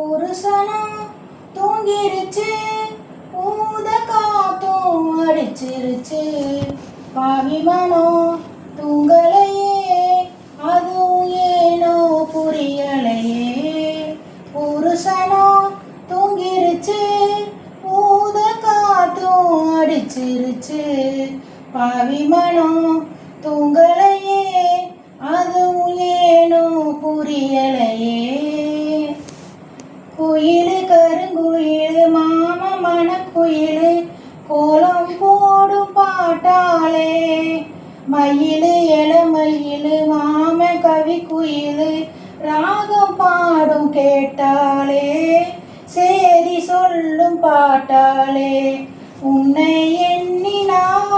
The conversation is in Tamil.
ஒரு சனம் தூங்கிருச்சு, ஊத காத்தும் அடிச்சிருச்சு. பாவி மனம் தூங்கலையே, அதுவும் ஏனோ புரியலையே. ஒரு சனம் தூங்கிருச்சு, ஊத காத்தும் அடிச்சிருச்சு. பாவி மனம் தூங்கலையே, அதுவும் ஏனோ புரியலையே. குயிலு கருங்குயிலு மாம மணக்குயிலு கோலம் போடும் பாட்டாளே. மயிலு இளமயிலு மாம கவி குயிலு ராகம் பாடும் கேட்டாளே. சேதி சொல்லும் பாட்டாளே. உன்னை எண்ணி நான்